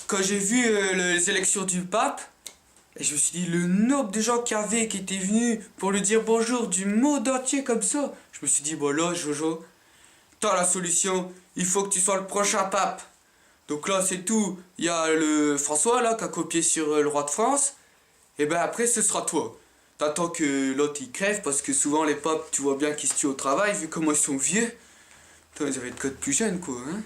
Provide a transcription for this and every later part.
quand j'ai vu les élections du pape, et je me suis dit, le nombre de gens qui étaient venus pour lui dire bonjour du monde entier comme ça. Je me suis dit, bon là, Jojo, t'as la solution, il faut que tu sois le prochain pape. Donc là, c'est tout. Il y a le François, là, qui a copié sur le roi de France. Et ben après, ce sera toi. T'attends que l'autre, il crève, parce que souvent, les papes, tu vois bien qu'ils se tuent au travail, vu comment ils sont vieux. Putain, ils avaient être plus jeunes, quoi, hein.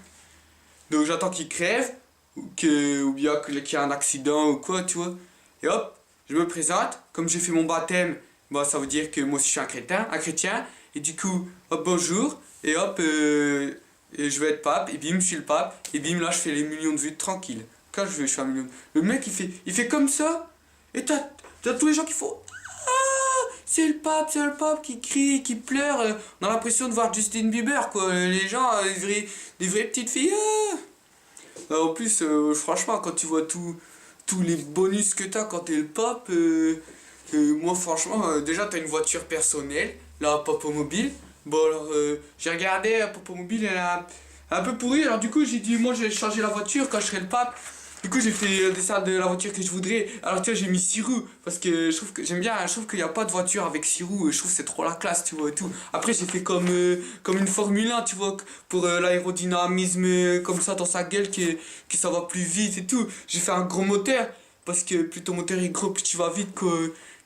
Donc j'attends qu'il crève, ou bien qu'il y ait un accident ou quoi, tu vois. Et hop, je me présente, comme j'ai fait mon baptême, bah ça veut dire que moi aussi je suis un chrétien, et du coup, hop, bonjour, et hop, et je vais être pape, et bim, je suis le pape, et bim, là je fais les millions de vues tranquille. Quand je fais un million. Le mec il fait comme ça, et t'as tous les gens qui font ah, c'est le pape qui crie, qui pleure. On a l'impression de voir Justin Bieber, quoi. Les gens, des vraies petites filles. En plus, franchement, quand tu vois tous les bonus que t'as quand t'es le pape, moi, franchement, déjà, t'as une voiture personnelle, la Popomobile. Bon, alors, j'ai regardé, la Popomobile, elle est un peu pourrie. Alors, du coup, j'ai dit, moi, je vais changer la voiture quand je serai le pape. Du coup, j'ai fait le dessin de la voiture que je voudrais. Alors, tu vois, j'ai mis 6 roues. Parce que je trouve que j'aime bien. Je trouve qu'il n'y a pas de voiture avec 6 roues. Je trouve que c'est trop la classe, tu vois, et tout. Après, j'ai fait comme une Formule 1, tu vois, pour l'aérodynamisme, comme ça, dans sa gueule, que ça va plus vite et tout. J'ai fait un gros moteur. Parce que plus ton moteur est gros, plus tu vas vite, quoi.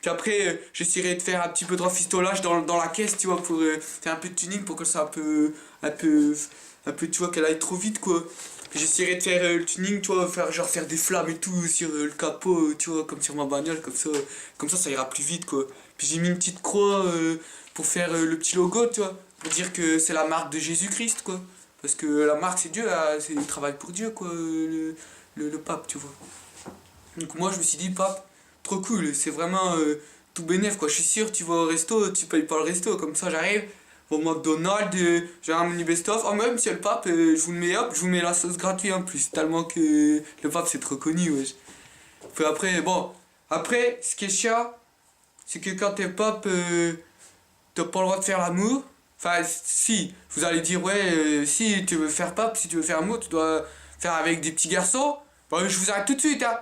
Puis après, j'essaierai de faire un petit peu de rafistolage dans la caisse, tu vois, pour faire un peu de tuning pour que ça un peu, tu vois, qu'elle aille trop vite, quoi. J'essaierai de faire le tuning, tu vois, faire des flammes et tout sur le capot, tu vois, comme sur ma bagnole, comme ça ira plus vite, quoi. Puis j'ai mis une petite croix pour faire le petit logo, tu vois, pour dire que c'est la marque de Jésus-Christ, quoi. Parce que la marque, c'est Dieu, il travaille pour Dieu, quoi, le pape, tu vois. Donc moi, je me suis dit, pape, trop cool, c'est vraiment tout bénef, quoi. Je suis sûr, tu vas au resto, tu payes pas le resto, comme ça, j'arrive au McDonald's, j'ai un menu best-of. Oh, même si le pape, je vous le mets, hop, je vous mets la sauce gratuite en plus. Tellement que le pape, c'est trop connu, wesh. Puis après, bon, après, ce qui est chiant, c'est que quand t'es pape, t'as pas le droit de faire l'amour. Enfin, si, vous allez dire, ouais, si tu veux faire pape, si tu veux faire l'amour, tu dois faire avec des petits garçons. Bon, je vous arrête tout de suite, hein.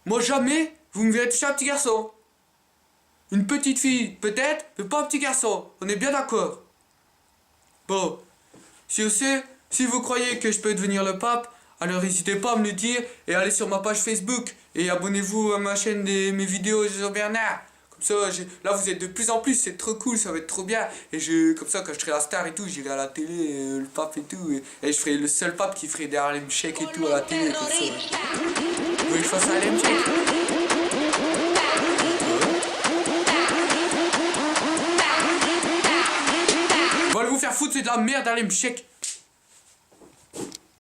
Moi, jamais, vous me verrez toucher un petit garçon. Une petite fille, peut-être, mais pas un petit garçon. On est bien d'accord. Bon, si vous croyez que je peux devenir le pape, alors n'hésitez pas à me le dire et allez sur ma page Facebook et abonnez-vous à ma chaîne mes vidéos Jojo Bernard. Comme ça, là vous êtes de plus en plus, c'est trop cool, ça va être trop bien. Et comme ça, quand je serai la star et tout, j'irai à la télé, le pape et tout. Et je ferai le seul pape qui ferait des Harlem Shake et tout à la télé, comme ça. Vous voulez que je fasse un Harlem Shake? Vous faire foutre, c'est de la merde, allez me check.